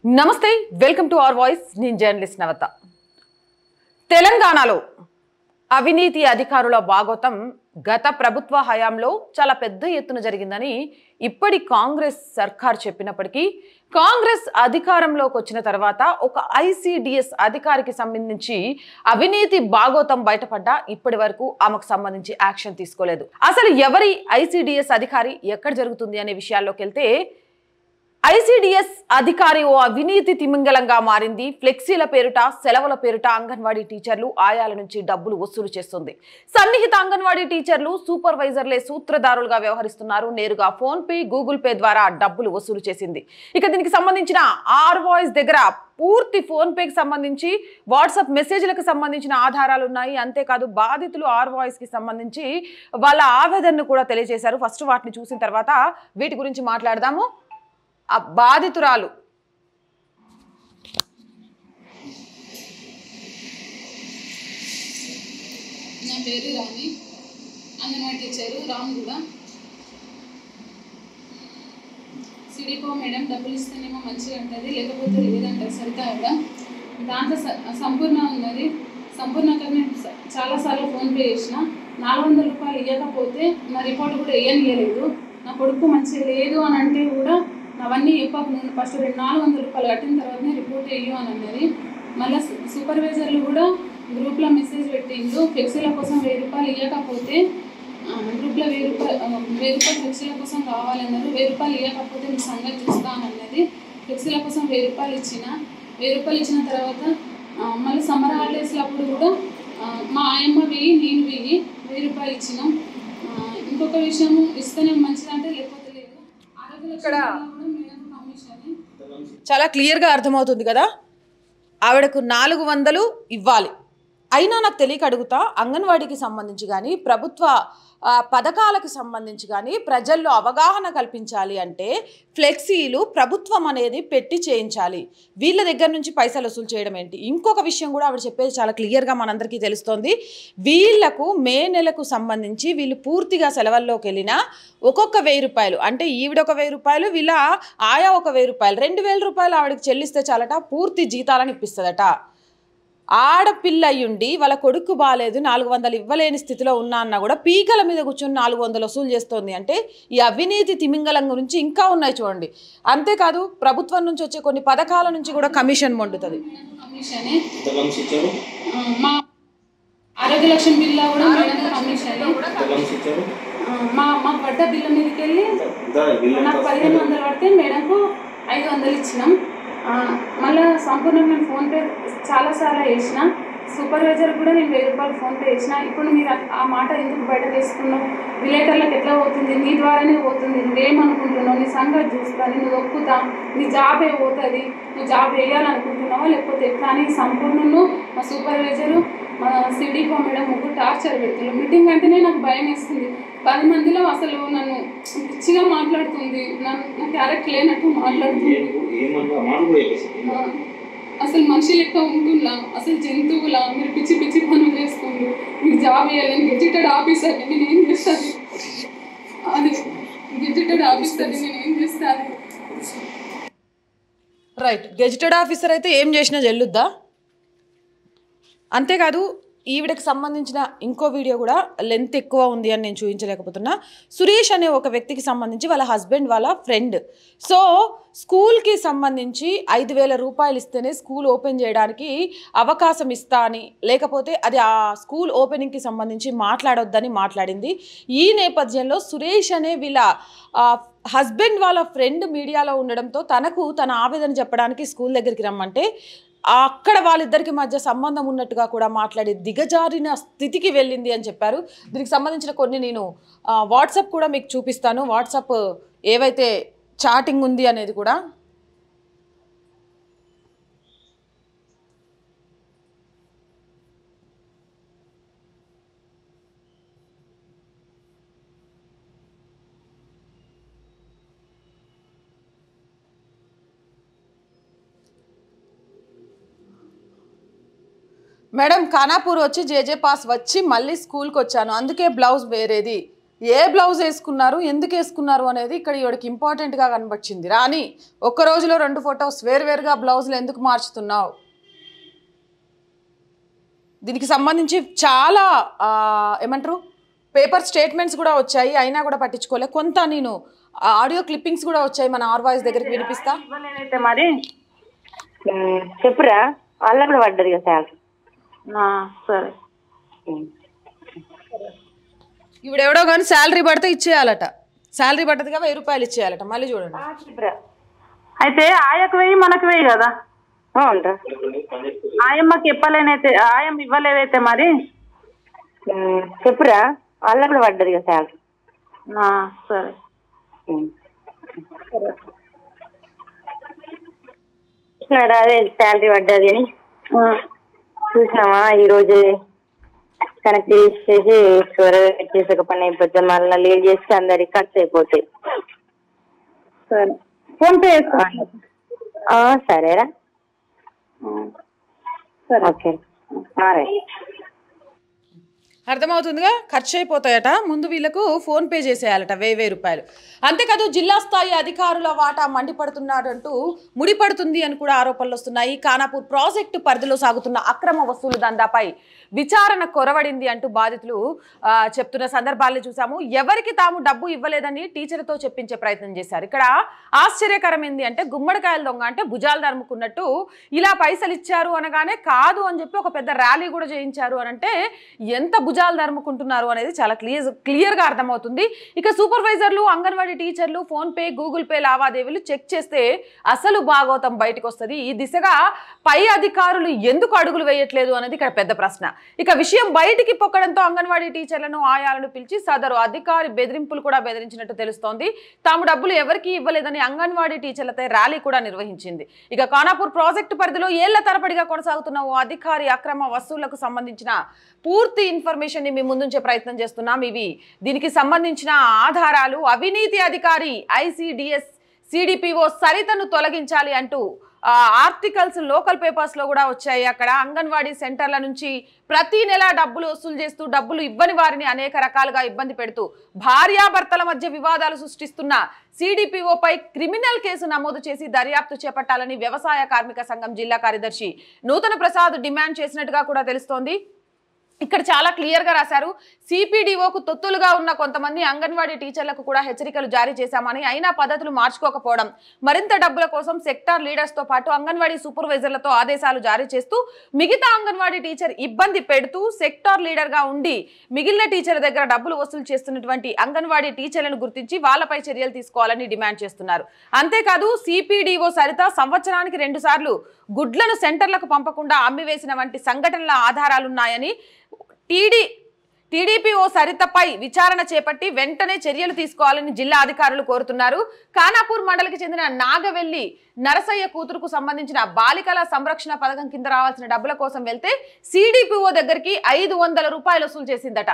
నమస్తే welcome to our voice నేను journalist నవత తెలంగాణలో అవినీతి అధికారుల భాగోతం గత ప్రభుత్వ హయాంలో చాలా పెద్ద ఎత్తున జరిగిందని ఇప్పటి కాంగ్రెస్ సర్కార్ చెప్పినప్పటికీ కాంగ్రెస్ అధికారంలోకి వచ్చిన తర్వాత ఒక ఐసిడిఎస్ అధికారికి సంబంధించి అవినీతి భాగోతం బయటపడ్డా ఇప్పటి వరకు ఆమెకు సంబంధించి యాక్షన్ తీసుకోలేదు. అసలు ఎవరి ఐసిడిఎస్ అధికారి ఎక్కడ జరుగుతుంది అనే విషయాల్లోకి వెళ్తే ఐసిడిఎస్ అధికారి ఓ అవినీతి తిమింగలంగా మారింది. ఫ్లెక్సీల పేరుట సెలవుల పేరుట అంగన్వాడీ టీచర్లు ఆయాల నుంచి డబ్బులు వసూలు చేస్తుంది. సన్నిహిత అంగన్వాడీ టీచర్లు సూపర్వైజర్లే సూత్రధారులుగా వ్యవహరిస్తున్నారు. నేరుగా ఫోన్ పే గూగుల్ పే ద్వారా డబ్బులు వసూలు చేసింది. ఇక దీనికి సంబంధించిన ఆర్ వాయిస్ దగ్గర పూర్తి ఫోన్ పేకి సంబంధించి వాట్సాప్ మెసేజ్లకు సంబంధించిన ఆధారాలు ఉన్నాయి. అంతేకాదు బాధితులు ఆర్ వాయిస్ కి సంబంధించి వాళ్ళ ఆవేదనను కూడా తెలియజేశారు. ఫస్ట్ వాటిని చూసిన తర్వాత వీటి గురించి మాట్లాడదాము. ఆ బాధితురాలు నా పేరు Rani, anganwadi teacher Ramaguda. CDPO madam డబ్బులు ఇస్తేనేమో మంచిగా ఉంటుంది, లేకపోతే లేదంటారు సరిగ్గా కూడా. దాంట్లో సంపూర్ణ ఉన్నది. సంపూర్ణగా నేను చాలాసార్లు ఫోన్పే చేసిన. 400 రూపాయలు ఇవ్వకపోతే నా రిపోర్ట్ కూడా వేయనియలేదు. నా కొడుకు మంచిగా లేదు అని అంటే కూడా అవన్నీ చెప్పకు, నేను ఫస్ట్ 400 రూపాయలు కట్టిన తర్వాతనే రిపోర్ట్ వేయు అని అన్నది. మళ్ళీ సూపర్వైజర్లు కూడా గ్రూప్లో మెసేజ్ పెట్టిండు, ఫ్లెక్సీల కోసం 1000 రూపాయలు ఇవ్వకపోతే గ్రూప్లో 1000 రూపాయలు ఫ్లెక్సీల కోసం కావాలన్నారు. 1000 రూపాయలు ఇవ్వకపోతే మీ సంగతి చూస్తా అని అన్నది. ఫ్లెక్సీల కోసం 1000 రూపాయలు ఇచ్చిన. 1000 రూపాయలు ఇచ్చిన తర్వాత మళ్ళీ సమ్మర్ హాలిడేస్లో అప్పుడు కూడా మా ఆయమ్మ వెయ్యి, నేను 1000 రూపాయలు ఇచ్చినాం. ఇంకొక విషయం, ఇస్తేనే మంచిదంటే లేకపోతే లేదు. ఇక్కడ చాలా క్లియర్గా అర్థమవుతుంది కదా, ఆవిడకు 400 ఇవ్వాలి. అయినా నాకు తెలియక అడుగుతా, అంగన్వాడీకి సంబంధించి కానీ ప్రభుత్వ పథకాలకు సంబంధించి కానీ ప్రజల్లో అవగాహన కల్పించాలి అంటే ఫ్లెక్సీలు ప్రభుత్వం అనేది పెట్టి చేయించాలి. వీళ్ళ దగ్గర నుంచి పైసలు వసూలు చేయడం ఏంటి? ఇంకొక విషయం కూడా ఆవిడ చెప్పేది చాలా క్లియర్గా మనందరికీ తెలుస్తోంది. వీళ్లకు మే నెలకు సంబంధించి వీళ్ళు పూర్తిగా సెలవుల్లోకి వెళ్ళినా ఒక్కొక్క 1000 రూపాయలు, అంటే ఈవిడ ఒక 1000 రూపాయలు, వీళ్ళ ఆయా ఒక 1000 రూపాయలు, 2000 రూపాయలు ఆవిడకి చెల్లిస్తే చాలట పూర్తి జీతాలను ఇప్పిస్తుందట. ఆడపిల్ల అయ్యుండి వాళ్ళ కొడుకు బాగాలేదు, 400 ఇవ్వలేని స్థితిలో ఉన్నా అన్న కూడా పీకల మీద కూర్చొని 400 వసూలు చేస్తోంది. అంటే ఈ అవినీతి తిమింగలం గురించి ఇంకా ఉన్నాయి చూడండి. అంతేకాదు ప్రభుత్వం నుంచి వచ్చే కొన్ని పథకాల నుంచి కూడా కమిషన్ మొండుతుంది. ఆరోగ్య లక్ష్మి బిల్లు కూడా కమిషన్. మాకు పడ్డ బిల్లు మీదకి వెళ్ళి నాకు 1500 పడితే మేడంకు 500 ఇచ్చినాం. మళ్ళీ సంపూర్ణంగా నేను ఫోన్పే చాలాసార్లు వేసిన. సూపర్వైజర్ కూడా నేను 1000 రూపాయలు ఫోన్పే చేసిన. ఇప్పుడు మీరు ఆ మాట ఎందుకు బయట వేసుకున్నావు? విలేకరులకు ఎట్లా పోతుంది? నీ ద్వారానే పోతుంది. నువ్వేమనుకుంటున్నావు? నీ సంగతి చూస్తాను, నువ్వు ఒప్పుతా, నీ జాబే పోతుంది, నువ్వు జాబ్ వేయాలనుకుంటున్నావా లేకపోతే ఎట్లా అని సంపూర్ణను మా సూపర్వైజరు మా సిడిపో మేడం ముగ్గురు టార్చర్ పెడుతున్నారు. మీటింగ్ అంటేనే నాకు భయం వేస్తుంది. 10 మందిలో అసలు నన్ను పిచ్చిగా మాట్లాడుతుంది, నా క్యారెక్టర్ లేనట్టు మాట్లాడుతుంది. అసలు మనిషి లెక్క ఉంటుందా? అసలు జంతువులా? మీరు పిచ్చి పిచ్చి పనులు చేస్తుంది. మీకు జాబ్ వేయాలని గెజిటెడ్ ఆఫీసర్ని నేను ఏం చేస్తాను? అది గెజిటెడ్ ఆఫీసర్ని నేను ఏం చేస్తాను? రైట్, గెజిటెడ్ ఆఫీసర్ అయితే ఏం చేసినా చెల్లుద్దా? అంతేకాదు ఈవిడకి సంబంధించిన ఇంకో వీడియో కూడా లెంత్ ఎక్కువ ఉంది అని నేను చూపించలేకపోతున్నా. సురేష్ అనే ఒక వ్యక్తికి సంబంధించి వాళ్ళ హస్బెండ్ వాళ్ళ ఫ్రెండ్, సో స్కూల్కి సంబంధించి 5000 రూపాయలు ఇస్తేనే స్కూల్ ఓపెన్ చేయడానికి అవకాశం ఇస్తా అని, లేకపోతే అది ఆ స్కూల్ ఓపెనింగ్కి సంబంధించి మాట్లాడొద్దని మాట్లాడింది. ఈ నేపథ్యంలో సురేష్ అనే వీళ్ళ హస్బెండ్ వాళ్ళ ఫ్రెండ్ మీడియాలో ఉండడంతో తనకు తన ఆవేదన చెప్పడానికి స్కూల్ దగ్గరికి రమ్మంటే అక్కడ వాళ్ళిద్దరికి మధ్య సంబంధం ఉన్నట్టుగా కూడా మాట్లాడి దిగజారిన స్థితికి వెళ్ళింది అని చెప్పారు. దీనికి సంబంధించిన కొన్ని నేను వాట్సాప్ కూడా మీకు చూపిస్తాను. వాట్సాప్ ఏవైతే చాటింగ్ ఉంది అనేది కూడా. మేడం ఖానాపూర్ వచ్చి జేజే పాస్ వచ్చి మళ్ళీ స్కూల్కి వచ్చాను, అందుకే బ్లౌజ్ వేరేది ఏ బ్లౌజ్ వేసుకున్నారు, ఎందుకు వేసుకున్నారు అనేది ఇక్కడ ఈవిడకి ఇంపార్టెంట్గా కనబడింది. రాని ఒక్క రోజులో 2 ఫొటోస్ వేరువేరుగా బ్లౌజులు ఎందుకు మార్చుతున్నావు? దీనికి సంబంధించి చాలా ఏమంటారు పేపర్ స్టేట్మెంట్స్ కూడా వచ్చాయి, అయినా కూడా పట్టించుకోలే. కొంత నేను ఆడియో క్లిప్పింగ్స్ కూడా వచ్చాయి, మన ఆర్ వాయిస్ దగ్గరికి వినిపిస్తా. మరి చెప్పురా, వాళ్ళ కూడా పడ్డది కదా సార్. సరే ఇవిడెవడో కానీ శాలరీ పడితే ఇచ్చేయాలట, శాలరీ పడ్డదిగా 1000 రూపాయలు ఇచ్చేయాలట. మళ్ళీ చూడండి. అయితే ఆయకు వెయ్యి మనకు వెయ్యి కదా. ఆయమ్మకి చెప్పలేనైతే ఆయమ్మ ఇవ్వలేదైతే మరి చెప్పురా, వాళ్ళ కూడా పడ్డది కదా శాలరీ. సరే చూసినారా, అదే శాలరీ పడ్డది అని చూసినామా. ఈరోజు కనెక్ట్ చేసేసి త్వరగా చేసి ఒక పని అయిపోతే మళ్ళీ లీడ్ చేస్తే అందరికి ఖర్చు అయిపోతాయి. సరే ఫోన్ పే సరేరా. సరే ఓకే రైట్. అర్థమవుతుందిగా, ఖర్చు అయిపోతాయట. ముందు వీళ్ళకు ఫోన్ పే చేసేయాలట 1000 రూపాయలు. అంతేకాదు జిల్లా స్థాయి అధికారుల వాటా మండిపడుతున్నారంటూ ముడిపడుతుంది అని కూడా ఆరోపణలు వస్తున్నాయి. ఖానాపూర్ ప్రాజెక్టు పరిధిలో సాగుతున్న అక్రమ వసూలు దందాపై విచారణ కొరవడింది అంటూ బాధితులు చెప్తున్న సందర్భాలను చూసాము. ఎవరికి తాము డబ్బు ఇవ్వలేదని టీచర్తో చెప్పించే ప్రయత్నం చేశారు. ఇక్కడ ఆశ్చర్యకరం ఏంది అంటే, గుమ్మడికాయల దొంగ అంటే భుజాలు నరుముకున్నట్టు ఇలా పైసలు ఇచ్చారు అనగానే కాదు అని చెప్పి ఒక పెద్ద ర్యాలీ కూడా చేయించారు అని అంటే ఎంత భుజాలు ధర్ముకుంటున్నారు అనేది చాలా క్లియర్గా అర్థమవుతుంది. ఇక సూపర్వైజర్లు, అంగన్వాడీ టీచర్లు ఫోన్ పే, గూగుల్ పే లావాదేవీలు చెక్ చేస్తే అసలు భాగవతం బయటకు వస్తుంది. ఈ దిశగా పై అధికారులు ఎందుకు అడుగులు వేయట్లేదు అనేది ఇక్కడ పెద్ద ప్రశ్న. ఇక విషయం బయటికి పొక్కడంతో అంగన్వాడీ టీచర్లను, ఆయాలను పిలిచి సదరు అధికారి బెదిరింపులు కూడా బెదిరించినట్టు తెలుస్తోంది. తాము డబ్బులు ఎవరికి ఇవ్వలేదని అంగన్వాడీ టీచర్లతో ర్యాలీ కూడా నిర్వహించింది. ఇక ఖానాపూర్ ప్రాజెక్టు పరిధిలో ఏళ్ల తరబడిగా కొనసాగుతున్న ఓ అధికారి అక్రమ వసూళ్లకు సంబంధించిన పూర్తి ఇన్ఫర్మేషన్ ని మీ ముందుంచే ప్రయత్నం చేస్తున్నాం. ఇవి దీనికి సంబంధించిన ఆధారాలు. అవినీతి అధికారి ICDS CDPO సరితను తొలగించాలి అంటూ ఆర్టికల్స్ లోకల్ పేపర్స్ లో కూడా వచ్చాయి. అక్కడ అంగన్వాడీ సెంటర్ల నుంచి ప్రతి నెల డబ్బులు వసూలు చేస్తూ డబ్బులు ఇవ్వని వారిని అనేక రకాలుగా ఇబ్బంది పెడుతూ భార్యాభర్తల మధ్య వివాదాలు సృష్టిస్తున్న CDPO పై క్రిమినల్ కేసు నమోదు చేసి దర్యాప్తు చేపట్టాలని వ్యవసాయ కార్మిక సంఘం జిల్లా కార్యదర్శి నూతన ప్రసాద్ డిమాండ్ చేసినట్టుగా కూడా తెలుస్తోంది. ఇక్కడ చాలా క్లియర్ గా రాశారు. CPDOకు తొత్తులుగా ఉన్న కొంతమంది అంగన్వాడీ టీచర్లకు కూడా హెచ్చరికలు జారీ చేశామని, అయినా పద్ధతులు మార్చుకోకపోవడం, మరింత డబ్బుల కోసం సెక్టార్ లీడర్స్ తో పాటు అంగన్వాడీ సూపర్వైజర్లతో ఆదేశాలు జారీ చేస్తూ మిగతా అంగన్వాడీ టీచర్ ఇబ్బంది పెడుతూ సెక్టార్ లీడర్ గా ఉండి మిగిలిన టీచర్ దగ్గర డబ్బులు వసూలు చేస్తున్నటువంటి అంగన్వాడీ టీచర్లను గుర్తించి వాళ్ళపై చర్యలు తీసుకోవాలని డిమాండ్ చేస్తున్నారు. అంతేకాదు CPDO సరిత సంవత్సరానికి 2 సార్లు గుడ్లను సెంటర్లకు పంపకుండా అమ్మివేసిన వంటి సంఘటనల ఆధారాలున్నాయని TDPO సరితపై విచారణ చేపట్టి వెంటనే చర్యలు తీసుకోవాలని జిల్లా అధికారులు కోరుతున్నారు. ఖానాపూర్ మండలికి చెందిన నాగవెల్లి నరసయ్య కూతురుకు సంబంధించిన బాలికల సంరక్షణ పథకం కింద రావాల్సిన డబ్బుల కోసం వెళ్తే CDPO దగ్గరికి 500 రూపాయలు వసూలు చేసిందట.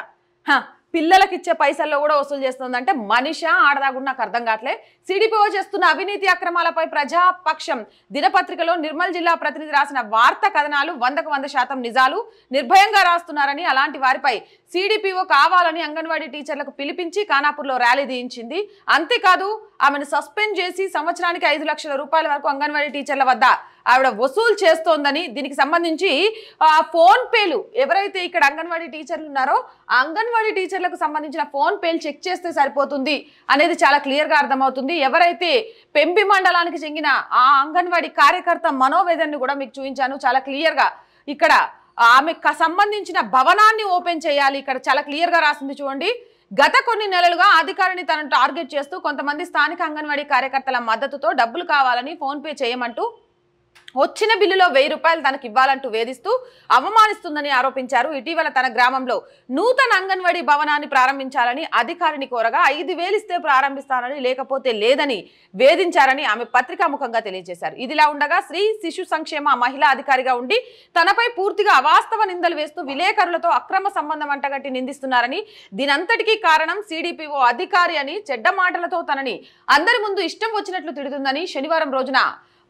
పిల్లలకి ఇచ్చే పైసల్లో కూడా వసూలు చేస్తుందంటే మనిషా ఆడదాగుడు నాకు అర్థం కావట్లే. CDPO చేస్తున్న అవినీతి అక్రమాలపై ప్రజాపక్షం దినపత్రికలో నిర్మల్ జిల్లా ప్రతినిధి రాసిన వార్త కథనాలు 100కు 100% నిజాలు, నిర్భయంగా రాస్తున్నారని, అలాంటి వారిపై CDPO కావాలని అంగన్వాడీ టీచర్లకు పిలిపించి ఖానాపూర్లో ర్యాలీ తీయించింది. అంతేకాదు ఆమెను సస్పెండ్ చేసి సంవత్సరానికి 5 లక్షల రూపాయల వరకు అంగన్వాడీ టీచర్ల వద్ద ఆవిడ వసూలు చేస్తోందని, దీనికి సంబంధించి ఫోన్ పేలు ఎవరైతే ఇక్కడ అంగన్వాడీ టీచర్లు ఉన్నారో ఆ అంగన్వాడీ టీచర్లకు సంబంధించిన ఫోన్ పేలు చెక్ చేస్తే సరిపోతుంది అనేది చాలా క్లియర్గా అర్థమవుతుంది. ఎవరైతే పెంపి మండలానికి చెందిన ఆ అంగన్వాడీ కార్యకర్త మనోవేదనని కూడా మీకు చూపించాను చాలా క్లియర్గా. ఇక్కడ ఆమెకు సంబంధించిన భవనాన్ని ఓపెన్ చేయాలి, ఇక్కడ చాలా క్లియర్గా రాసింది చూడండి. గత కొన్ని నెలలుగా అధికారిని తనను టార్గెట్ చేస్తూ కొంతమంది స్థానిక అంగన్వాడీ కార్యకర్తల మద్దతుతో డబ్బులు కావాలని ఫోన్ పే చేయమంటూ వచ్చిన బిల్లులో 1000 రూపాయలు తనకు ఇవ్వాలంటూ వేధిస్తూ అవమానిస్తుందని ఆరోపించారు. ఇటీవల తన గ్రామంలో నూతన అంగన్వాడీ భవనాన్ని ప్రారంభించాలని అధికారిని కోరగా 5000 ఇస్తే ప్రారంభిస్తానని, లేకపోతే లేదని వేధించారని ఆమె పత్రికాముఖంగా తెలియజేశారు. ఇదిలా ఉండగా స్త్రీ శిశు సంక్షేమ మహిళా అధికారిగా ఉండి తనపై పూర్తిగా అవాస్తవ నిందలు వేస్తూ విలేకరులతో అక్రమ సంబంధం అంటగట్టి నిందిస్తున్నారని, దీనంతటికీ కారణం CDPO అధికారి అని, చెడ్డ మాటలతో తనని అందరి ముందు ఇష్టం వచ్చినట్లు తిడుతుందని శనివారం రోజున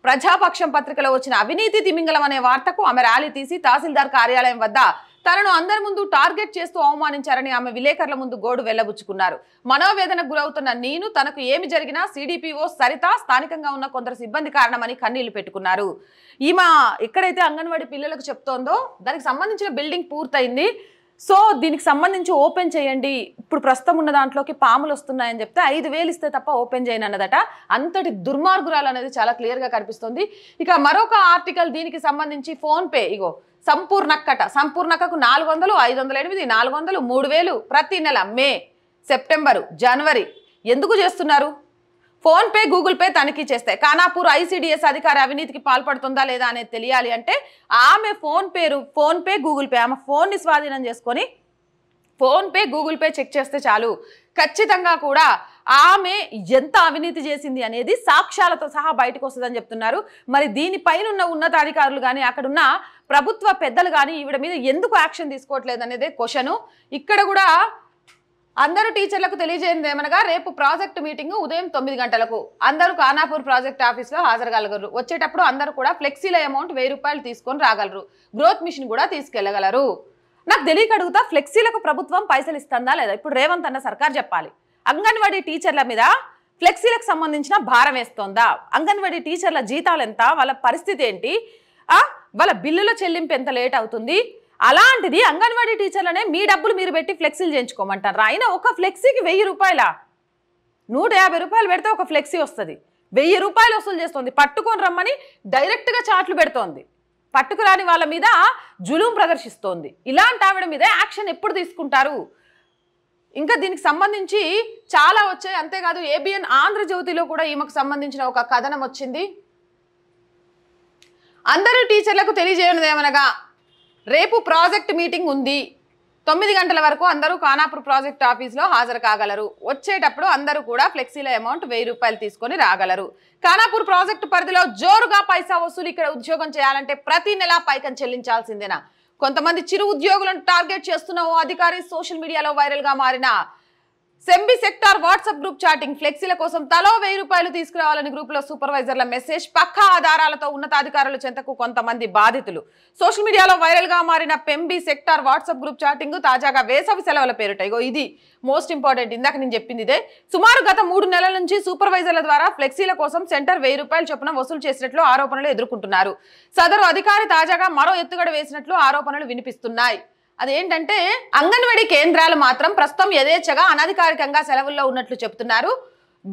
ప్రజాపక్షం పత్రికలో వచ్చిన అవినీతి తిమింగలం అనే వార్తకు ఆమె ర్యాలీ తీసి తహసీల్దార్ కార్యాలయం వద్ద తనను అందరి ముందు టార్గెట్ చేస్తూ అవమానించారని ఆమె విలేకరుల ముందు గోడు వెళ్లబుచ్చుకున్నారు. మనోవేదనకు గురవుతున్న నేను, తనకు ఏమి జరిగినా సిడిపిఓ సరిత, స్థానికంగా ఉన్న కొందరు సిబ్బంది కారణమని కన్నీళ్లు పెట్టుకున్నారు. ఈమె ఎక్కడైతే అంగన్వాడీ పిల్లలకు చెప్తోందో దానికి సంబంధించిన బిల్డింగ్ పూర్తయింది, సో దీనికి సంబంధించి ఓపెన్ చేయండి, ఇప్పుడు ప్రస్తుతం ఉన్న దాంట్లోకి పాములు వస్తున్నాయని చెప్తే 5,000 ఇస్తే తప్ప ఓపెన్ చేయను అన్నదట. అంతటి దుర్మార్గురాలు అనేది చాలా క్లియర్గా కనిపిస్తుంది. ఇక మరొక ఆర్టికల్ దీనికి సంబంధించి ఫోన్పే, ఇగో సంపూర్ణక్కట, సంపూర్ణక్కకు 400, 508, 400, 3,000 ప్రతి నెల మే, సెప్టెంబరు, జనవరి. ఎందుకు చేస్తున్నారు? ఫోన్పే, గూగుల్ పే తనిఖీ చేస్తాయి. ఖానాపూర్ ఐసిడిఎస్ అధికారి అవినీతికి పాల్పడుతుందా లేదా అనేది తెలియాలి అంటే ఆమె ఫోన్పే, గూగుల్ పే, ఆమె ఫోన్ని స్వాధీనం చేసుకొని ఫోన్పే, గూగుల్ పే చెక్ చేస్తే చాలు, ఖచ్చితంగా కూడా ఆమె ఎంత అవినీతి చేసింది అనేది సాక్ష్యాలతో సహా బయటకు వస్తుందని చెప్తున్నారు. మరి దీనిపైన ఉన్న ఉన్నతాధికారులు కానీ అక్కడున్న ప్రభుత్వ పెద్దలు కానీ ఈవిడ మీద ఎందుకు యాక్షన్ తీసుకోవట్లేదు అనేది క్వశ్చను. ఇక్కడ కూడా అందరూ టీచర్లకు తెలియజేయండి ఏమనగా రేపు ప్రాజెక్ట్ మీటింగ్ ఉదయం 9 గంటలకు అందరూ ఖానాపూర్ ప్రాజెక్ట్ ఆఫీస్లో హాజరుగలగలరు. వచ్చేటప్పుడు అందరూ కూడా ఫ్లెక్సీల అమౌంట్ 1000 రూపాయలు తీసుకొని రాగలరు. గ్రోత్ మిషన్ కూడా తీసుకెళ్లగలరు. నాకు తెలియక అడుగుతా, ఫ్లెక్సీలకు ప్రభుత్వం పైసలు ఇస్తుందా లేదా? ఇప్పుడు రేవంత్ అన్న సర్కార్ చెప్పాలి. అంగన్వాడీ టీచర్ల మీద ఫ్లెక్సీలకు సంబంధించిన భారం వేస్తోందా? అంగన్వాడీ టీచర్ల జీతాలు ఎంత? వాళ్ళ పరిస్థితి ఏంటి? వాళ్ళ బిల్లుల చెల్లింపు ఎంత లేట్ అవుతుంది? అలాంటిది అంగన్వాడీ టీచర్లనే మీ డబ్బులు మీరు పెట్టి ఫ్లెక్సీలు చేయించుకోమంటారు. అయినా ఒక ఫ్లెక్సీకి 1000 రూపాయల, 150 రూపాయలు పెడితే ఒక ఫ్లెక్సీ వస్తుంది. 1000 రూపాయలు వసూలు చేస్తుంది. పట్టుకొని రమ్మని డైరెక్ట్గా చాట్లు పెడుతోంది. పట్టుకురాని వాళ్ళ మీద జులుం ప్రదర్శిస్తోంది. ఇలాంటి ఆవిడ మీద యాక్షన్ ఎప్పుడు తీసుకుంటారు? ఇంకా దీనికి సంబంధించి చాలా వచ్చాయి. అంతేకాదు ఏబిఎన్ ఆంధ్రజ్యోతిలో కూడా ఈమెకు సంబంధించిన ఒక కథనం వచ్చింది. అందరూ టీచర్లకు తెలియజేయనిది ఏమనగా రేపు ప్రాజెక్ట్ మీటింగ్ ఉంది, 9 గంటల వరకు అందరూ ఖానాపూర్ ప్రాజెక్ట్ ఆఫీస్లో హాజరు కాగలరు. వచ్చేటప్పుడు అందరూ కూడా ఫ్లెక్సీల అమౌంట్ 1000 రూపాయలు తీసుకొని రాగలరు. ఖానాపూర్ ప్రాజెక్టు పరిధిలో జోరుగా పైసా వసూలు. ఇక్కడ ఉద్యోగం చేయాలంటే ప్రతి నెల పైకం చెల్లించాల్సిందేనా? కొంతమంది చిరు ఉద్యోగులను టార్గెట్ చేస్తున్న ఓ అధికారి సోషల్ మీడియాలో వైరల్గా మారిన సెంబి సెక్టార్ వాట్సాప్ గ్రూప్ చాటింగ్. ఫ్లెక్సీల కోసం తలో 1000 రూపాయలు తీసుకురావాలని గ్రూపులో సూపర్వైజర్ల మెసేజ్. పక్కా ఆధారాలతో ఉన్నతాధికారుల చెంతకు కొంతమంది బాధితులు. సోషల్ మీడియాలో వైరల్గా మారిన Pembi sector WhatsApp group chatting తాజాగా వేసవి సెలవుల పేరుట. ఇగో ఇది మోస్ట్ ఇంపార్టెంట్. ఇందాక నేను చెప్పింది ఇదే. సుమారు గత 3 నెలల నుంచి సూపర్వైజర్ల ద్వారా ఫ్లెక్సీల కోసం సెంటర్ 1000 రూపాయలు చొప్పున వసూలు చేసినట్లు ఆరోపణలు ఎదుర్కొంటున్నారు. సదరు అధికారి తాజాగా మరో ఎత్తుగడ వేసినట్లు ఆరోపణలు వినిపిస్తున్నాయి. అదేంటంటే అంగన్వాడీ కేంద్రాలు మాత్రం ప్రస్తుతం యథేచ్ఛగా అనధికారికంగా సెలవుల్లో ఉన్నట్లు చెబుతున్నారు.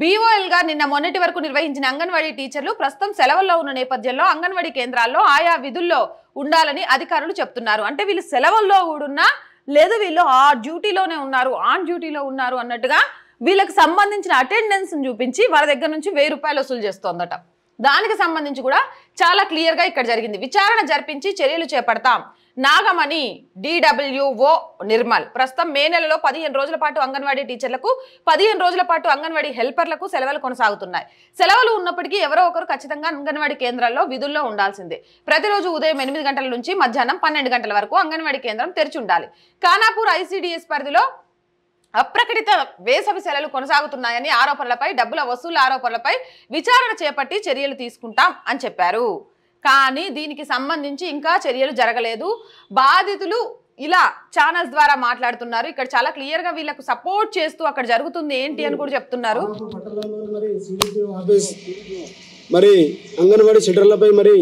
బీఓఎల్ గా నిన్న మొన్నటి వరకు నిర్వహించిన అంగన్వాడీ టీచర్లు ప్రస్తుతం సెలవుల్లో ఉన్న నేపథ్యంలో అంగన్వాడీ కేంద్రాల్లో ఆయా విధుల్లో ఉండాలని అధికారులు చెప్తున్నారు. అంటే వీళ్ళు సెలవుల్లో కూడా లేదు, వీళ్ళు ఆ డ్యూటీలోనే ఉన్నారు, ఆన్ డ్యూటీలో ఉన్నారు అన్నట్టుగా వీళ్ళకి సంబంధించిన అటెండెన్స్ చూపించి వాళ్ళ దగ్గర నుంచి 1000 రూపాయలు వసూలు చేస్తోందట. దానికి సంబంధించి కూడా చాలా క్లియర్గా ఇక్కడ జరిగింది. విచారణ జరిపించి చర్యలు చేపడతాం. నాగమణి, DWO నిర్మల్. ప్రస్తుతం మే నెలలో 15 రోజుల పాటు అంగన్వాడీ టీచర్లకు, 15 రోజుల పాటు అంగన్వాడీ హెల్పర్లకు సెలవులు కొనసాగుతున్నాయి. సెలవులు ఉన్నప్పటికీ ఎవరో ఒకరు ఖచ్చితంగా అంగన్వాడీ కేంద్రాల్లో విధుల్లో ఉండాల్సిందే. ప్రతిరోజు ఉదయం 8 గంటల నుంచి మధ్యాహ్నం 12 గంటల వరకు అంగన్వాడీ కేంద్రం తెరిచి ఉండాలి. ఖానాపూర్ ఐసిడిఎస్ పరిధిలో అప్రకటిత వేసవి సెలవులు కొనసాగుతున్నాయని ఆరోపణలపై, డబ్బుల వసూలు ఆరోపణలపై విచారణ చేపట్టి చర్యలు తీసుకుంటాం అని చెప్పారు. కానీ దీనికి సంబంధించి ఇంకా చర్యలు జరగలేదు. బాధితులు ఇలా ఛానల్స్ ద్వారా మాట్లాడుతున్నారు. ఇక్కడ చాలా క్లియర్ గా వీళ్ళకు సపోర్ట్ చేస్తూ అక్కడ జరుగుతుంది ఏంటి అని కూడా చెప్తున్నారు. మరి అంగన్వాడీ సెంటర్లపై మరి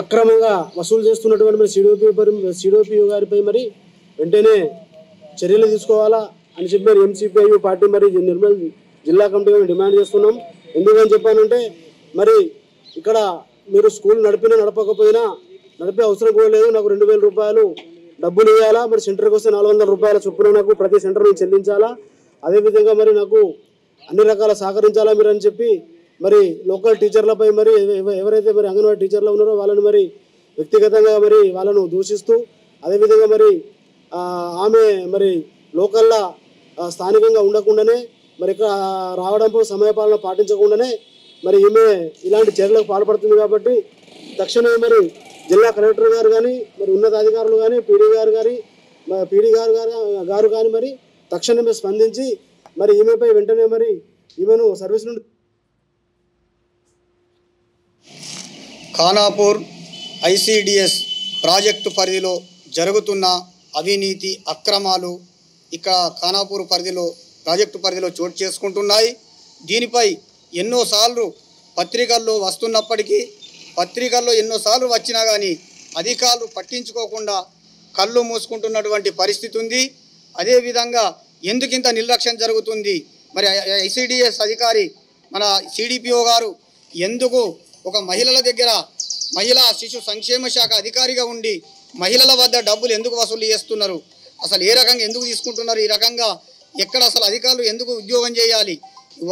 అక్రమంగా వసూలు చేస్తున్నటువంటి మరి సిడిపిఓ గారిపై మరి వెంటనే చర్యలు తీసుకోవాలా అని చెప్పి మరి ఎంసీపీఐ పార్టీ మరి నిర్మల్ జిల్లా కమిటీగా డిమాండ్ చేస్తున్నాం. ఎందుకని చెప్పానంటే మరి ఇక్కడ మీరు స్కూల్ నడపకపోయినా నడిపే అవసరం కూడా లేదు, నాకు 2000 రూపాయలు డబ్బులు ఇవ్వాలా, మరి సెంటర్కి వస్తే 400 రూపాయల చొప్పున నాకు ప్రతి సెంటర్ నుంచి చెల్లించాలా, అదేవిధంగా మరి నాకు అన్ని రకాల సహకరించాలా మీరు అని చెప్పి మరి లోకల్ టీచర్లపై మరి ఎవరైతే మరి అంగన్వాడీ టీచర్లు ఉన్నారో వాళ్ళని మరి వ్యక్తిగతంగా మరి వాళ్ళను దూషిస్తూ, అదేవిధంగా మరి ఆమె మరి లోకల్లా స్థానికంగా ఉండకుండానే మరి ఇక్కడ రావడంతో సమయపాలన పాటించకుండానే మరి ఈమె ఇలాంటి చర్యలకు పాల్పడుతుంది. కాబట్టి తక్షణమే మరి జిల్లా కలెక్టర్ గారు కానీ మరి ఉన్నతాధికారులు కానీ పీడీ గారు కానీ మరి తక్షణమే స్పందించి మరి ఈమెపై వెంటనే మరి ఈమెను సర్వీస్ నుండి ఖానాపూర్ ఐసిడిఎస్ ప్రాజెక్టు పరిధిలో జరుగుతున్న అవినీతి అక్రమాలు ఇక్కడ ఖానాపూర్ పరిధిలో ప్రాజెక్టు పరిధిలో చోటు చేసుకుంటున్నాయి. దీనిపై ఎన్నోసార్లు పత్రికల్లో వస్తున్నప్పటికీ పత్రికల్లో ఎన్నోసార్లు వచ్చినా కానీ అధికారులు పట్టించుకోకుండా కళ్ళు మూసుకుంటున్నటువంటి పరిస్థితి ఉంది. అదేవిధంగా ఎందుకింత నిర్లక్ష్యం జరుగుతుంది? మరి ఐసిడిఎస్ అధికారి మన సిడిపిఓ గారు ఎందుకు ఒక మహిళల దగ్గర మహిళా శిశు సంక్షేమ శాఖ అధికారిగా ఉండి మహిళల వద్ద డబ్బులు ఎందుకు వసూలు చేస్తున్నారు? అసలు ఏ రకంగా ఎందుకు తీసుకుంటున్నారు? ఈ రకంగా ఎక్కడ అసలు అధికారులు ఎందుకు ఉద్యోగం చేయాలి?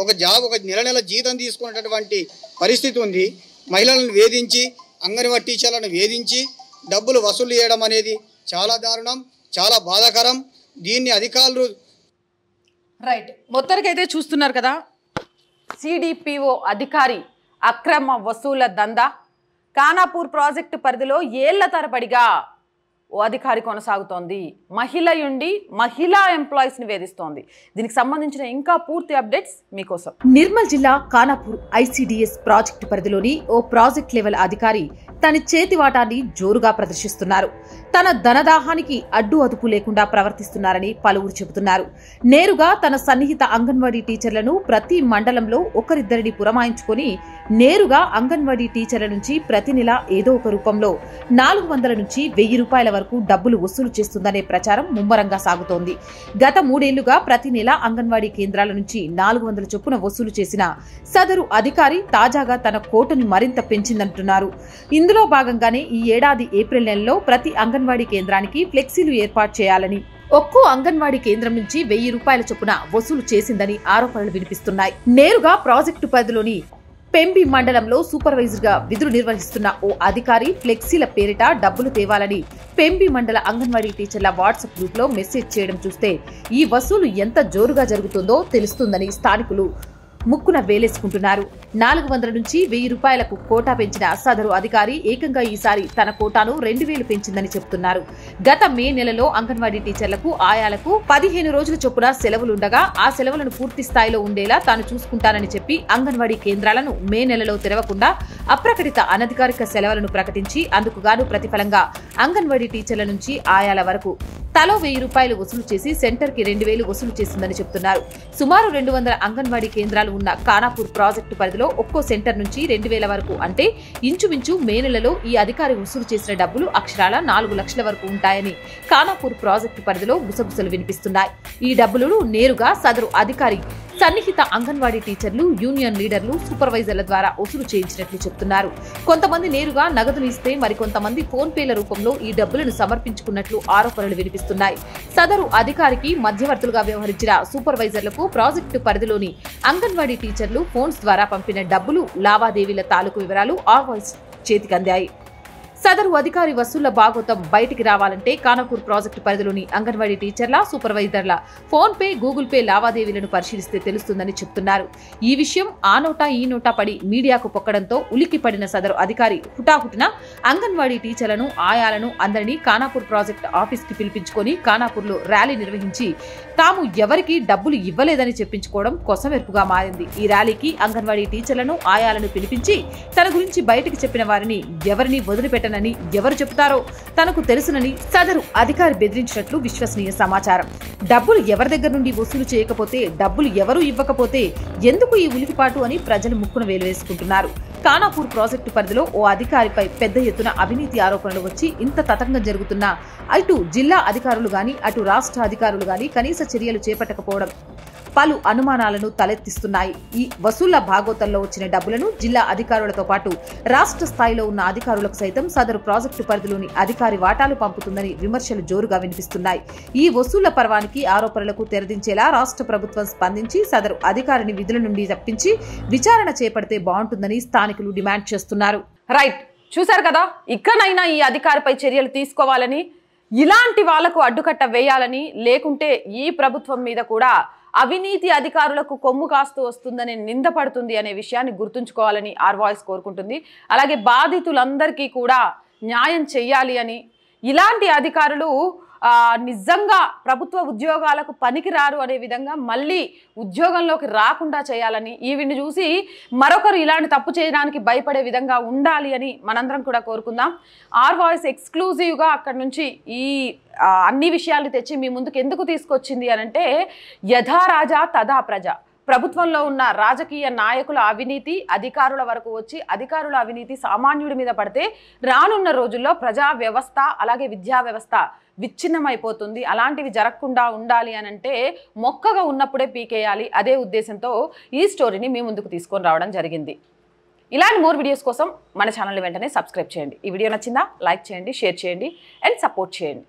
ఒక నెల జీతం తీసుకునేటటువంటి పరిస్థితి ఉంది. మహిళలను వేధించి అంగన్వాడీ టీచర్లను వేధించి డబ్బులు వసూలు చేయడం అనేది చాలా దారుణం, చాలా బాధాకరం. దీన్ని అధికారులు రైట్ మొత్తానికైతే చూస్తున్నారు కదా, సిడిపిఓ అధికారి అక్రమ వసూల దందా ఖానాపూర్ ప్రాజెక్టు పరిధిలో ఏళ్ల తరబడిగా ఓ అధికారి కొనసాగుతోంది. మహిళయుండి మహిళా ఎంప్లాయీస్ని వేధిస్తోంది. దీనికి సంబంధించిన ఇంకా పూర్తి అప్డేట్స్ మీకోసం. నిర్మల్ జిల్లా ఖానాపూర్ ఐసిడిఎస్ ప్రాజెక్టు పరిధిలోని ఓ ప్రాజెక్ట్ లెవెల్ అధికారి తన చేతివాటాన్ని జోరుగా ప్రదర్శిస్తున్నారు. తన ధనదాహానికి అడ్డు అదుపు లేకుండా ప్రవర్తిస్తున్నారని పలువురు చెబుతున్నారు. నేరుగా తన సన్నిహిత అంగన్వాడీ టీచర్లను ప్రతి మండలంలో ఒకరిద్దరిని పురమాయించుకొని నేరుగా అంగన్వాడీ టీచర్ల నుంచి ప్రతి నెల ఏదో ఒక రూపంలో 400 నుంచి 1000 రూపాయల వరకు డబ్బులు వసూలు చేస్తుందనే ప్రచారం ముమ్మరంగా సాగుతోంది. గత 3 ఏళ్లుగా ప్రతి నెల అంగన్వాడీ కేంద్రాల నుంచి 400 చొప్పున వసూలు చేసిన సదరు అధికారి తాజాగా తన కోటను మరింత పెంచిందంటున్నారు. ఇందులో భాగంగానే ఈ ఏడాది ఏప్రిల్ నెలలో ప్రతి అంగన్వాడీ కేంద్రానికి ఫ్లెక్సీలు ఏర్పాటు చేయాలని, ఒక్కో అంగన్వాడీ కేంద్రం నుంచి 1000 రూపాయల చొప్పున వసూలు చేసిందని ఆరోపణలు వినిపిస్తున్నాయి. నేరుగా ప్రాజెక్టు పరిధిలోని పెంబి మండలంలో సూపర్వైజర్ గా విధులు నిర్వహిస్తున్న ఓ అధికారి ఫ్లెక్సీల పేరిట డబ్బులు తేవాలని పెంబి మండల అంగన్వాడీ టీచర్ల వాట్సాప్ గ్రూప్ లో మెసేజ్ చేయడం చూస్తే ఈ వసూలు ఎంత జోరుగా జరుగుతుందో తెలుస్తుందని స్థానికులు ముక్కున వేలేసుకుంటున్నారు. 400 నుంచి 1000 రూపాయలకు కోటా పెంచిన సదరు అధికారి ఏకంగా ఈసారి తన కోటాను 2000 పెంచిందని చెబుతున్నారు. గత మే నెలలో అంగన్వాడీ టీచర్లకు ఆయాలకు 15 రోజుల చొప్పున సెలవులుండగా ఆ సెలవులను పూర్తి స్థాయిలో ఉండేలా తాను చూసుకుంటానని చెప్పి అంగన్వాడీ కేంద్రాలను మే నెలలో తెరవకుండా అప్రకటిత అనధికారిక సెలవులను ప్రకటించి అందుకుగాను ప్రతిఫలంగా అంగన్వాడీ టీచర్ల నుంచి ఆయాల వరకు తలో 1000 రూపాయలు వసూలు చేసి సెంటర్ కి 2000 వసూలు చేసిందని చెబుతున్నారు. సుమారు 200 అంగన్వాడీ కేంద్రాలు ఉన్న ఖానాపూర్ ప్రాజెక్టు పరిధిలో ఒక్కో సెంటర్ నుంచి 2000 వరకు అంటే ఇంచుమించు మే నెలలో ఈ అధికారి వసూలు చేసిన డబ్బులు అక్షరాల 4 లక్షల వరకు ఉంటాయని ఖానాపూర్ ప్రాజెక్టు పరిధిలో గుసగుసలు వినిపిస్తున్నాయి. ఈ డబ్బులను నేరుగా సదరు అధికారి సన్నిహిత అంగన్వాడీ టీచర్లు, యూనియన్ లీడర్లు, సూపర్వైజర్ల ద్వారా వసూలు చేయించినట్లు చెబుతున్నారు. కొంతమంది నేరుగా నగదును ఇస్తే మరికొంతమంది ఫోన్ పేల రూపంలో ఈ డబ్బులను సమర్పించుకున్నట్లు ఆరోపణలు వినిపిస్తున్నాయి. సదరు అధికారికి మధ్యవర్తులుగా వ్యవహరించిన సూపర్వైజర్లకు ప్రాజెక్టు పరిధిలోని అంగన్వాడీ టీచర్లు ఫోన్స్ ద్వారా పంపిన డబ్బులు, లావాదేవీల తాలూకు వివరాలు ఆర్వాయిస్ చేతికందాయి. సదరు అధికారి వసూళ్ల భాగోతం బయటికి రావాలంటే ఖానాపూర్ ప్రాజెక్టు పరిధిలోని అంగన్వాడీ టీచర్ల, సూపర్వైజర్ల ఫోన్ పే, గూగుల్ పే లావాదేవీలను పరిశీలిస్తే తెలుస్తుందని చెబుతున్నారు. ఈ విషయం ఆ నోటా ఈ నోటా పడి మీడియాకు పొక్కడంతో ఉలిక్కి పడిన సదరు అధికారి హుటాహుటిన అంగన్వాడీ టీచర్లను, ఆయాలను అందరినీ ఖానాపూర్ ప్రాజెక్టు ఆఫీస్ కి పిలిపించుకొని ఖానాపూర్లో ర్యాలీ నిర్వహించి తాము ఎవరికీ డబ్బులు ఇవ్వలేదని చెప్పించుకోవడం కొసమెరుపుగా మారింది. ఈ ర్యాలీకి అంగన్వాడీ టీచర్లను, ఆయాలను పిలిపించి తన గురించి బయటికి చెప్పిన వారిని ఎవరిని వదిలిపెట్టనని, ఎవరు చెబుతారో తనకు తెలుసునని సదరు అధికారి బెదిరించినట్లు విశ్వసనీయ సమాచారం. డబ్బులు ఎవరి దగ్గర నుండి వసూలు చేయకపోతే, డబ్బులు ఎవరూ ఇవ్వకపోతే ఎందుకు ఈ ఉలికిపాటు అని ప్రజలు ముక్కున వేలు వేసుకుంటున్నారు. ఖానాపూర్ ప్రాజెక్టు పరిధిలో ఓ అధికారిపై పెద్ద ఎత్తున అవినీతి ఆరోపణలు వచ్చి ఇంత తతంగం జరుగుతున్నా అటు జిల్లా అధికారులు గాని అటు రాష్ట్ర అధికారులు గాని కనీస చర్యలు చేపట్టకపోవడం పలు అనుమానాలను తలెత్తిస్తున్నాయి. ఈ వసూళ్ల భాగోతంలో వచ్చిన డబ్బులను జిల్లా అధికారులతో పాటు రాష్ట్ర స్థాయిలో ఉన్న అధికారులకు సైతం సదరు ప్రాజెక్టు పరిధిలోని అధికారి వాటాలు పంపుతుందని విమర్శలు జోరుగా వినిపిస్తున్నాయి. ఈ వసూళ్ల పర్వానికి ఆరోపణలకు తెరదించేలా రాష్ట్ర ప్రభుత్వం స్పందించి సదరు అధికారిని విధుల నుండి తప్పించి విచారణ చేపడితే బాగుంటుందని స్థానికులు డిమాండ్ చేస్తున్నారు. రైట్, చూశారు కదా, ఇకనైనా ఈ అధికారిపై చర్యలు తీసుకోవాలని, ఇలాంటి వాళ్లకు అడ్డుకట్ట వేయాలని, లేకుంటే ఈ ప్రభుత్వం మీద కూడా అవినీతి అధికారులకు కొమ్ము కాస్తూ వస్తుందని నిందపడుతుంది అనే విషయాన్ని గుర్తుంచుకోవాలని ఆర్ వాయిస్ కోరుకుంటుంది. అలాగే బాధితులందరికీ కూడా న్యాయం చెయ్యాలి అని, ఇలాంటి అధికారులు నిజంగా ప్రభుత్వ ఉద్యోగాలకు పనికిరారు అనే విధంగా మళ్ళీ ఉద్యోగంలోకి రాకుండా చేయాలని, ఈవిని చూసి మరొకరు ఇలాంటి తప్పు చేయడానికి భయపడే విధంగా ఉండాలి అని మనందరం కూడా కోరుకుందాం. ఆర్ వాయిస్ ఎక్స్క్లూజివ్గా అక్కడ నుంచి ఈ అన్ని విషయాలు తెచ్చి మీ ముందుకు ఎందుకు తీసుకొచ్చింది అనంటే, యథా రాజా తదా ప్రజ. ప్రభుత్వంలో ఉన్న రాజకీయ నాయకుల అవినీతి అధికారుల వరకు వచ్చి, అధికారుల అవినీతి సామాన్యుడి మీద పడితే రానున్న రోజుల్లో ప్రజా వ్యవస్థ అలాగే విద్యా వ్యవస్థ విచ్ఛిన్నమైపోతుంది. అలాంటివి జరగకుండా ఉండాలి అనంటే మొక్కగా ఉన్నప్పుడే పీకేయాలి. అదే ఉద్దేశంతో ఈ స్టోరీని మీ ముందుకు తీసుకొని రావడం జరిగింది. ఇలాంటి మోర్ వీడియోస్ కోసం మన ఛానల్ని వెంటనే సబ్స్క్రైబ్ చేయండి. ఈ వీడియో నచ్చిందా? లైక్ చేయండి, షేర్ చేయండి అండ్ సపోర్ట్ చేయండి.